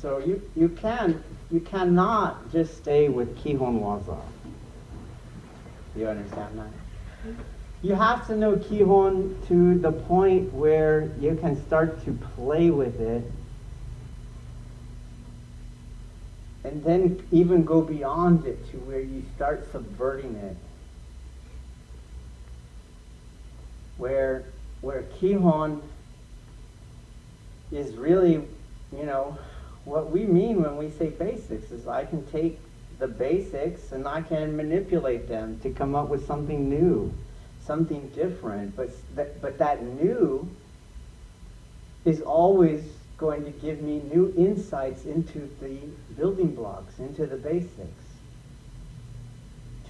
So you cannot just stay with Kihon Waza. You understand that? You have to know Kihon to the point where you can start to play with it, and then even go beyond it to where you start subverting it. Where Kihon is really, what we mean when we say basics is I can take the basics and I can manipulate them to come up with something new, something different. But that new is always going to give me new insights into the building blocks, into the basics.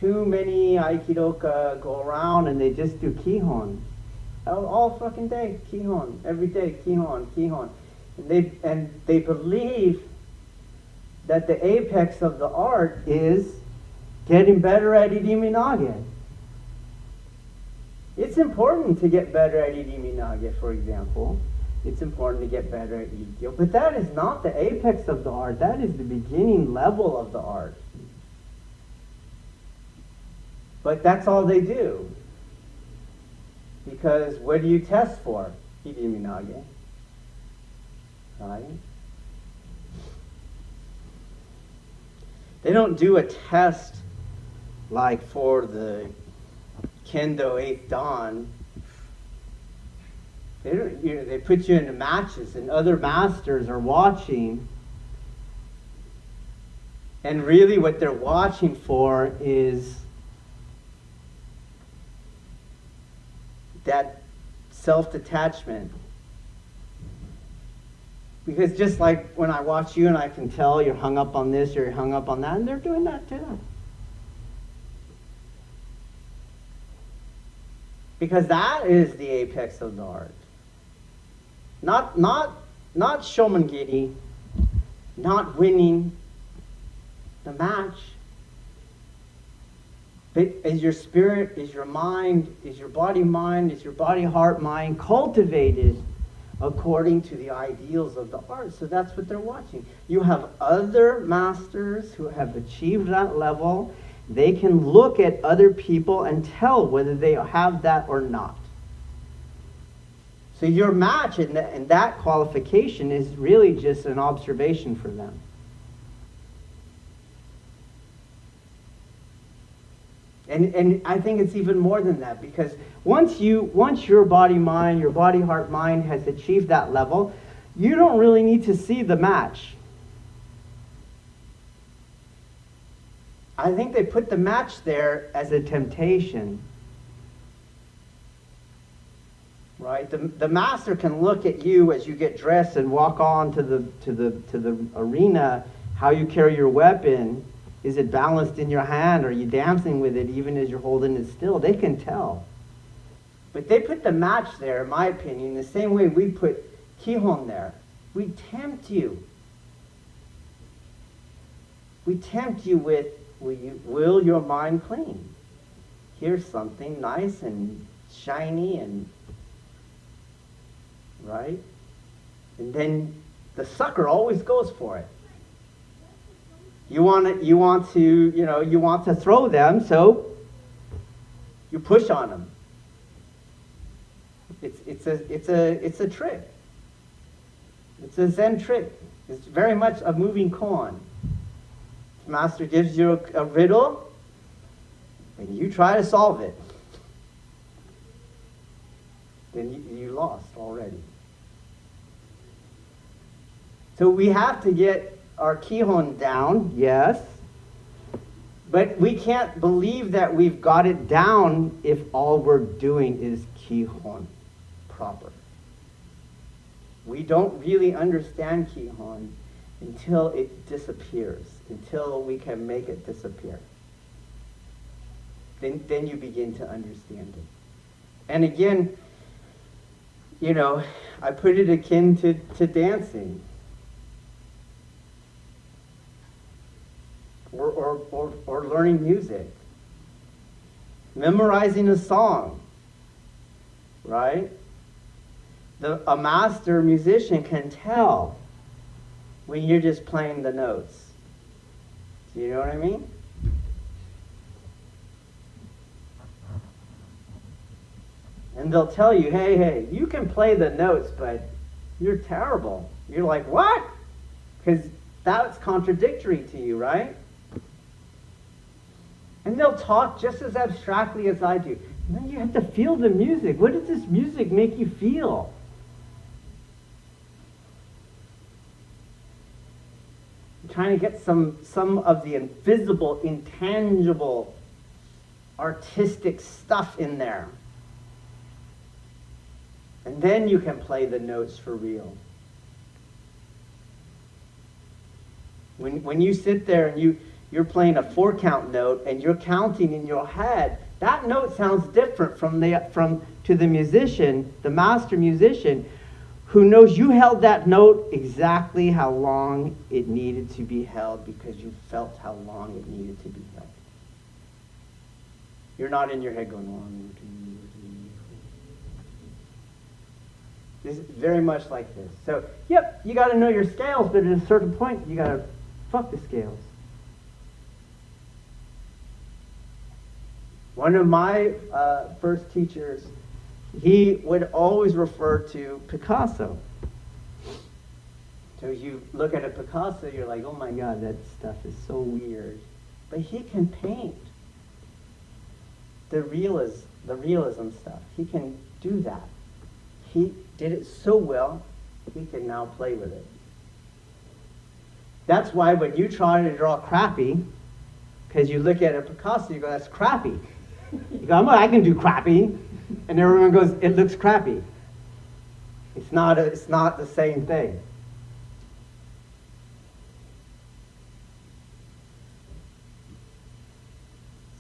Too many Aikidoka go around and they just do Kihon. All fucking day, Kihon. Every day, Kihon, Kihon. And they believe that the apex of the art is getting better at Iriminage. It's important to get better at Iriminage, for example. It's important to get better at Ikkyo. But that is not the apex of the art. That is the beginning level of the art. But that's all they do. Because what do you test for? Iriminage. Right? They don't do a test like for the Kendo 8th Dan. They put you into matches and other masters are watching. And really what they're watching for is that self-detachment. Because just like when I watch you and I can tell you're hung up on this, you're hung up on that, and they're doing that too. Because that is the apex of the art. Not shomangiri, not winning the match. But is your spirit, is your mind, is your body mind, is your body heart mind cultivated according to the ideals of the art? So that's what they're watching. You have other masters who have achieved that level. They can look at other people and tell whether they have that or not. So your match and that qualification is really just an observation for them. And I think it's even more than that, because once your body mind, your body heart mind has achieved that level, you don't really need to see the match. I think they put the match there as a temptation. Right? The master can look at you as you get dressed and walk on to the arena, how you carry your weapon. Is it balanced in your hand? Are you dancing with it even as you're holding it still? They can tell. But they put the match there, in my opinion, the same way we put Kihon there. We tempt you. We tempt you with, will your mind clean? Here's something nice and shiny and right? And then the sucker always goes for it. You want to throw them, so you push on them. It's a trick. It's a Zen trick. It's very much a moving koan. The master gives you a riddle, and you try to solve it. Then you lost already. So we have to get our Kihon down, yes, but we can't believe that we've got it down if all we're doing is Kihon proper. We don't really understand Kihon until it disappears, until we can make it disappear. Then you begin to understand it. And again, I put it akin to dancing. Or learning music. Memorizing a song. Right? A master musician can tell when you're just playing the notes. Do you know what I mean? And they'll tell you, hey, you can play the notes, but you're terrible. You're like, what? Because that's contradictory to you, right? And they'll talk just as abstractly as I do. And then you have to feel the music. What does this music make you feel? I'm trying to get some of the invisible, intangible, artistic stuff in there. And then you can play the notes for real. When you sit there and you're playing a 4-count note and you're counting in your head, that note sounds different to the musician, the master musician, who knows you held that note exactly how long it needed to be held because you felt how long it needed to be held. You're not in your head going, 1, 2, 3. This is very much like this. So, yep, you got to know your scales, but at a certain point, you got to fuck the scales. One of my first teachers, he would always refer to Picasso. So you look at a Picasso, you're like, oh my God, that stuff is so weird. But he can paint the realism stuff. He can do that. He did it so well, he can now play with it. That's why when you try to draw crappy, because you look at a Picasso, you go, that's crappy. You go, I can do crappy. And everyone goes, it looks crappy. It's not the same thing.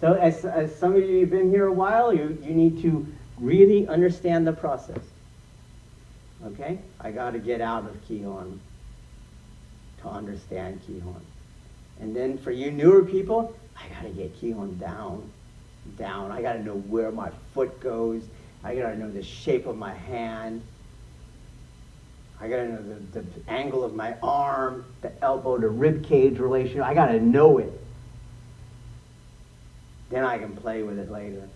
So as some of you have been here a while, you need to really understand the process. Okay? I got to get out of Kihon to understand Kihon. And then for you newer people, I got to get Kihon down. I got to know where my foot goes. I got to know the shape of my hand. I got to know the angle of my arm, the elbow to rib cage relation. I got to know it. Then I can play with it later.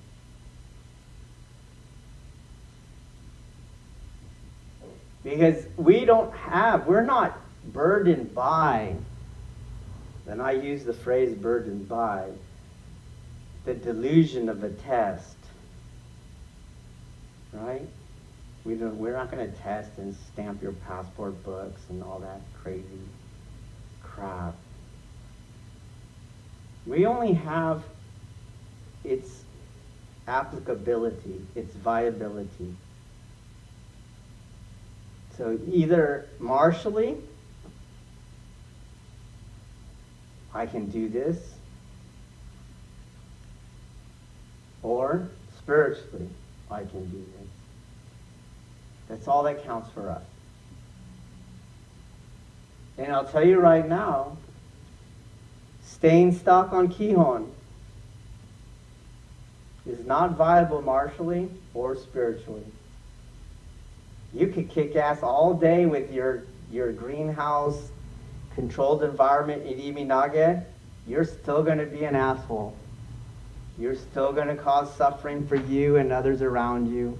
Because we're not burdened by, and I use the phrase burdened by, the delusion of a test. Right? We're not going to test and stamp your passport books and all that crazy crap. We only have its applicability, its viability. So either martially, I can do this, or spiritually, I can do this. That's all that counts for us. And I'll tell you right now, staying stuck on Kihon is not viable martially or spiritually. You could kick ass all day with your greenhouse controlled environment in Iminage. You're still going to be an asshole. You're still going to cause suffering for you and others around you.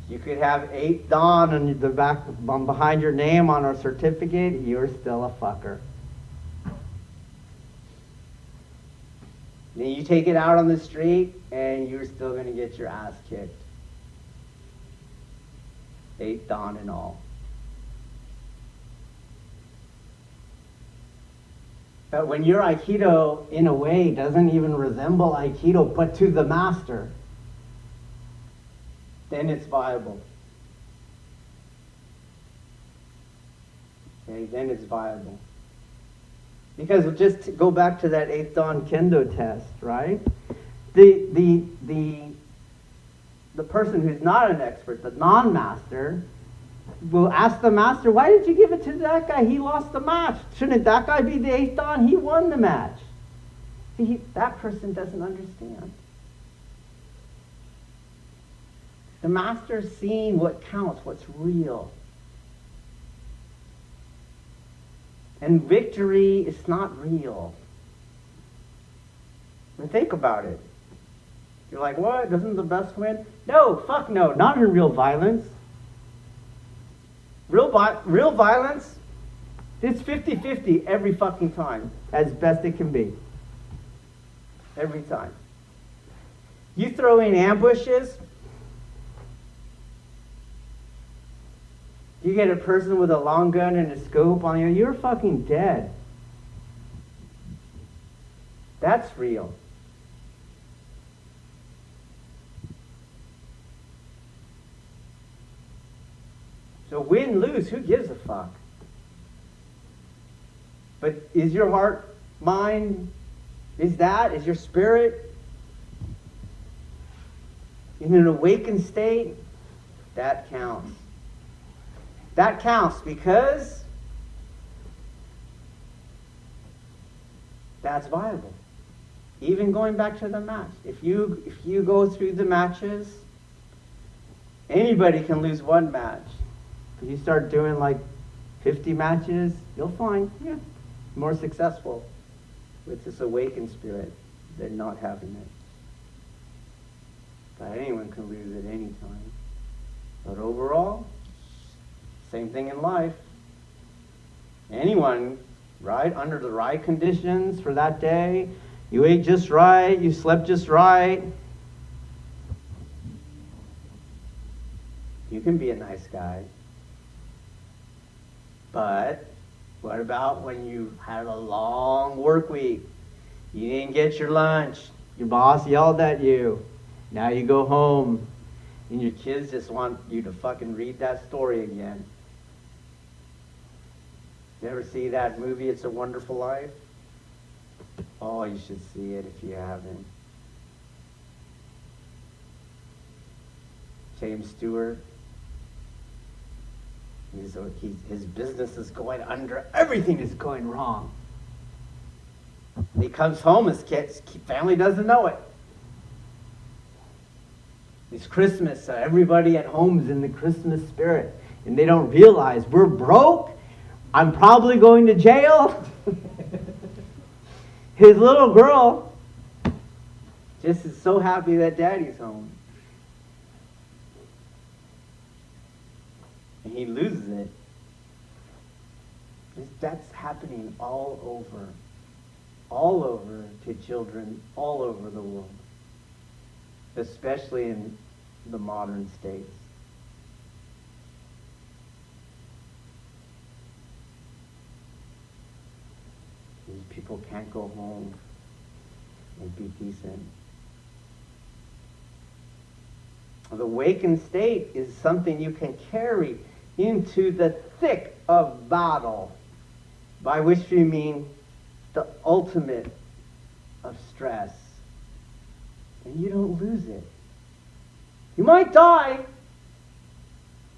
You could have 8 Dan on the back, behind your name on a certificate. You're still a fucker. Then you take it out on the street, and you're still going to get your ass kicked. 8 Dan and all. But when your Aikido, in a way, doesn't even resemble Aikido, but to the master, then it's viable. Okay, then it's viable. Because just to go back to that 8th Dan Kendo test, right? The person who's not an expert, the non-master, will ask the master, why did you give it to that guy? He lost the match. Shouldn't that guy be the 8th Dan? He won the match. See, that person doesn't understand. The master's seeing what counts, what's real. And victory is not real. And think about it. You're like, what? Doesn't the best win? No, fuck no. Not in real violence. Real violence, it's 50-50 every fucking time, as best it can be. Every time. You throw in ambushes, you get a person with a long gun and a scope on you, you're fucking dead. That's real. So win, lose, who gives a fuck? But is your heart, mind, is your spirit in an awakened state? That counts. That counts because that's viable. Even going back to the match. If you go through the matches, anybody can lose one match. If you start doing like 50 matches, you'll find more successful with this awakened spirit than not having it. But anyone can lose at any time. But overall, same thing in life. Anyone, right, under the right conditions for that day, you ate just right, you slept just right, you can be a nice guy. But what about when you had a long work week? You didn't get your lunch. Your boss yelled at you. Now you go home and your kids just want you to fucking read that story again. You ever see that movie, It's a Wonderful Life? Oh, you should see it if you haven't. James Stewart. His business is going under. Everything is going wrong. He comes home, his family doesn't know it. It's Christmas, so everybody at home is in the Christmas spirit. And they don't realize we're broke. I'm probably going to jail. His little girl just is so happy that daddy's home. And he loses it. That's happening all over to children all over the world, especially in the modern states. These people can't go home and be decent. The awakened state is something you can carry into the thick of battle, by which we mean the ultimate of stress. And you don't lose it. You might die,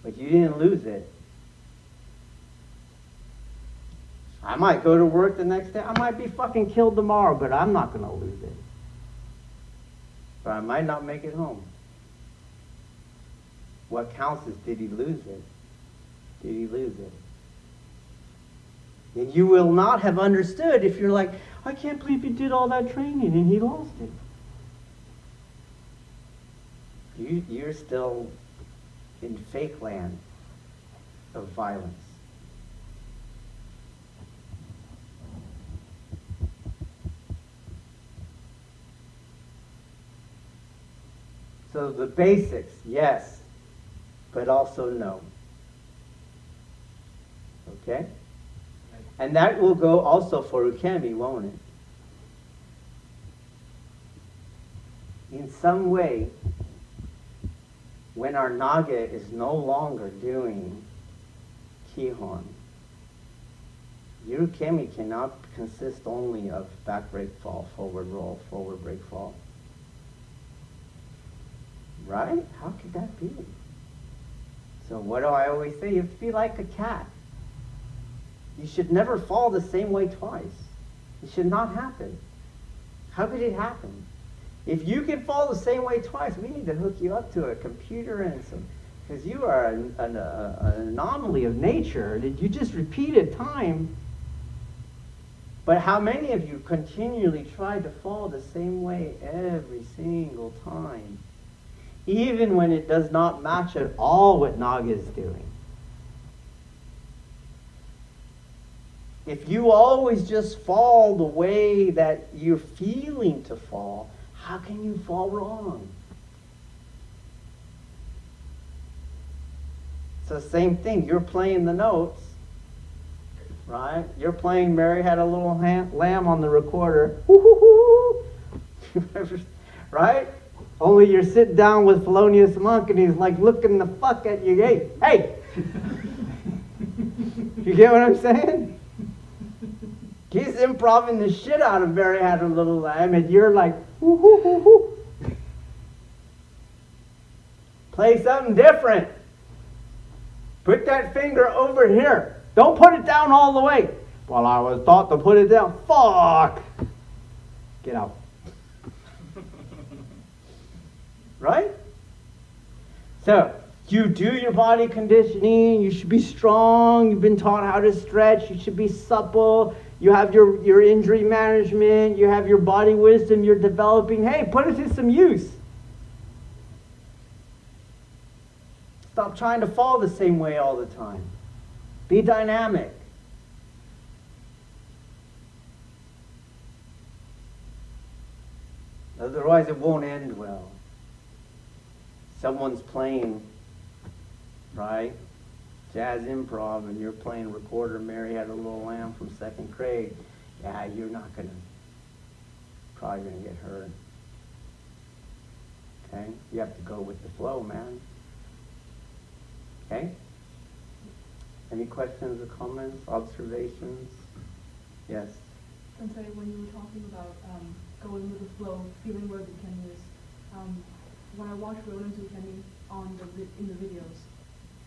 but you didn't lose it. I might go to work the next day. I might be fucking killed tomorrow, but I'm not going to lose it. But I might not make it home. What counts is, did he lose it? Did he lose it? And you will not have understood if you're like, I can't believe he did all that training and he lost it. You're still in fake land of violence. So the basics, yes, but also no. Okay? And that will go also for ukemi, won't it? In some way, when our naga is no longer doing kihon, your ukemi cannot consist only of back break fall, forward roll, forward break fall. Right? How could that be? So what do I always say? You have to be like a cat. You should never fall the same way twice. It should not happen. How could it happen? If you can fall the same way twice, we need to hook you up to a computer and some, because you are an anomaly of nature. Did you just repeated time But how many of you continually try to fall the same way every single time? Even when it does not match at all what Naga is doing. If you always just fall the way that you're feeling to fall, how can you fall wrong? It's the same thing. You're playing the notes, right? You're playing Mary Had a Little Lamb on the recorder. Right? Only you're sitting down with Felonious Monk and he's like looking the fuck at you. Hey, hey! You get what I'm saying? He's improving the shit out of Mary Had a Little Lamb and you're like, whoo, hoo, hoo, hoo. Play something different. Put that finger over here. Don't put it down all the way. Well, I was taught to put it down. Fuck! Get out. Right? So, you do your body conditioning. You should be strong. You've been taught how to stretch. You should be supple. You have your injury management. You have your body wisdom. You're developing. Hey, put it to some use. Stop trying to fall the same way all the time. Be dynamic. Otherwise, it won't end well. Someone's playing, right, jazz improv, and you're playing recorder Mary Had a Little Lamb from second grade. Yeah, you're not probably gonna get hurt. Okay? You have to go with the flow, man. Okay? Any questions or comments, observations? Yes? Sensei, when you were talking about going with the flow, feeling where the Kenny is, when I watch Roland Kenny in the videos,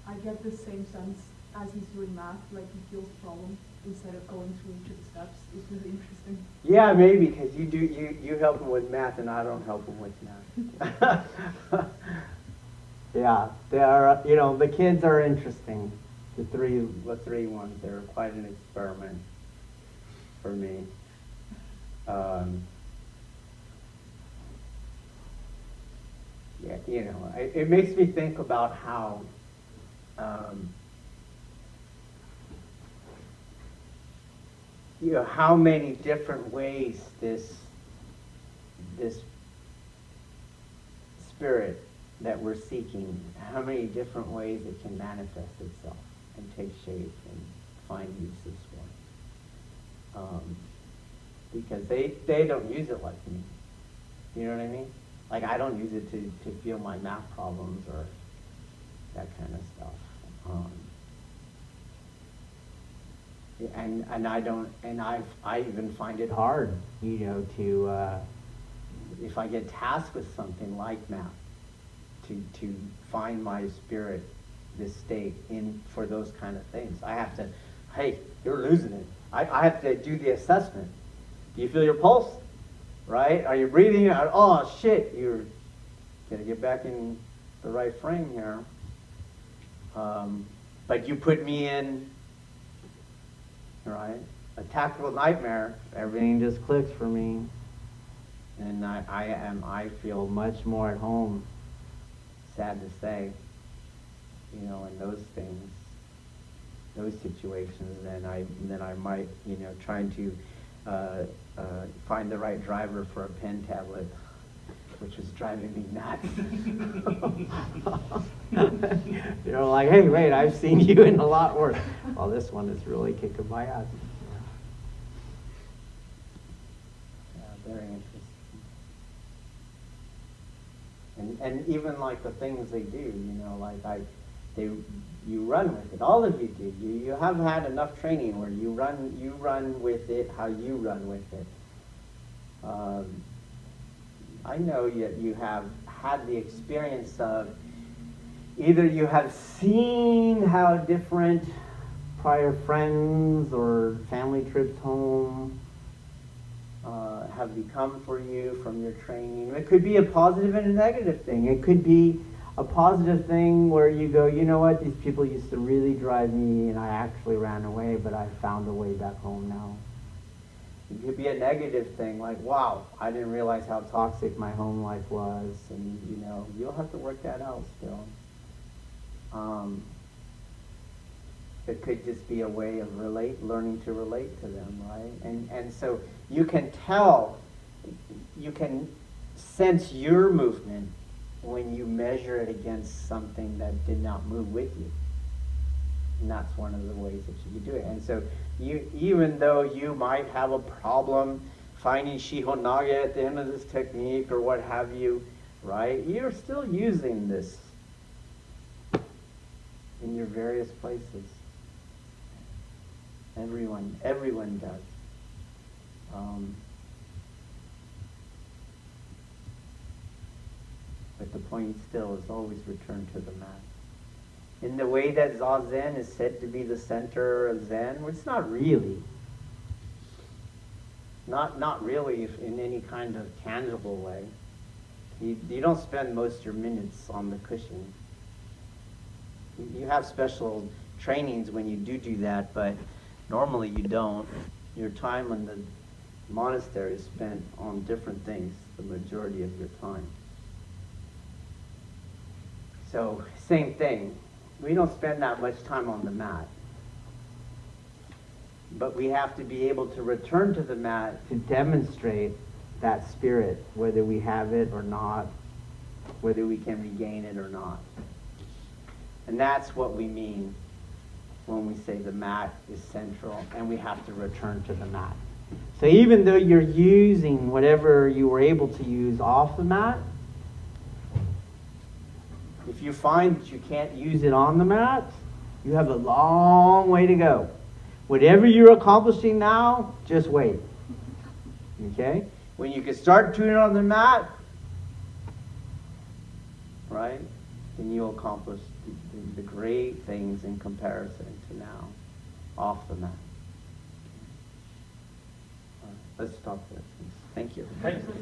I get the same sense as he's doing math, like he feels the problem instead of going through each of the steps. It's really interesting. Yeah, maybe, because you help him with math and I don't help him with math. Yeah, they are, the kids are interesting. The three ones, they're quite an experiment for me. Yeah, it makes me think about how how many different ways this spirit that we're seeking, how many different ways it can manifest itself and take shape and find uses for it. Because they don't use it like me. You know what I mean? Like, I don't use it to feel my math problems or that kind of stuff. And I don't, and I even find it hard, to if I get tasked with something like math, to find my spirit, this state for those kind of things. I have to, hey, you're losing it. I have to do the assessment. Do you feel your pulse? Right? Are you breathing out? Oh shit, you're gonna get back in the right frame here. But you put me in, right, a tactical nightmare, everything just clicks for me. And I feel much more at home, sad to say, in those things, those situations than I might, trying to find the right driver for a pen tablet, which was driving me nuts. Like, hey, wait, I've seen you in a lot worse. Well, this one is really kicking my ass. Yeah, very interesting. And even like the things they do, you run with it. All of you do. You have had enough training where you run with it how you run with it. I know you have had the experience of either you have seen how different prior friends or family trips home have become for you from your training. It could be a positive and a negative thing. It could be a positive thing where you go, you know what, these people used to really drive me and I actually ran away, but I found a way back home now. It could be a negative thing, like, wow, I didn't realize how toxic my home life was, and you'll have to work that out still. It could just be a way of learning to relate to them, right? And so you can tell, you can sense your movement when you measure it against something that did not move with you. And that's one of the ways that you do it. And so even though you might have a problem finding Shihonaga at the end of this technique or what have you, right? You're still using this in your various places. Everyone does. But the point still is always return to the mat. In the way that Zazen is said to be the center of Zen, well, it's not really. Not really in any kind of tangible way. You don't spend most of your minutes on the cushion. You have special trainings when you do that, but normally you don't. Your time in the monastery is spent on different things the majority of your time. So, same thing. We don't spend that much time on the mat. But we have to be able to return to the mat to demonstrate that spirit, whether we have it or not, whether we can regain it or not. And that's what we mean when we say the mat is central and we have to return to the mat. So even though you're using whatever you were able to use off the mat, if you find that you can't use it on the mat, you have a long way to go. Whatever you're accomplishing now, just wait. Okay? When you can start doing it on the mat, right, then you'll accomplish the great things in comparison to now, off the mat. All right, let's stop there. Thank you. Thank you.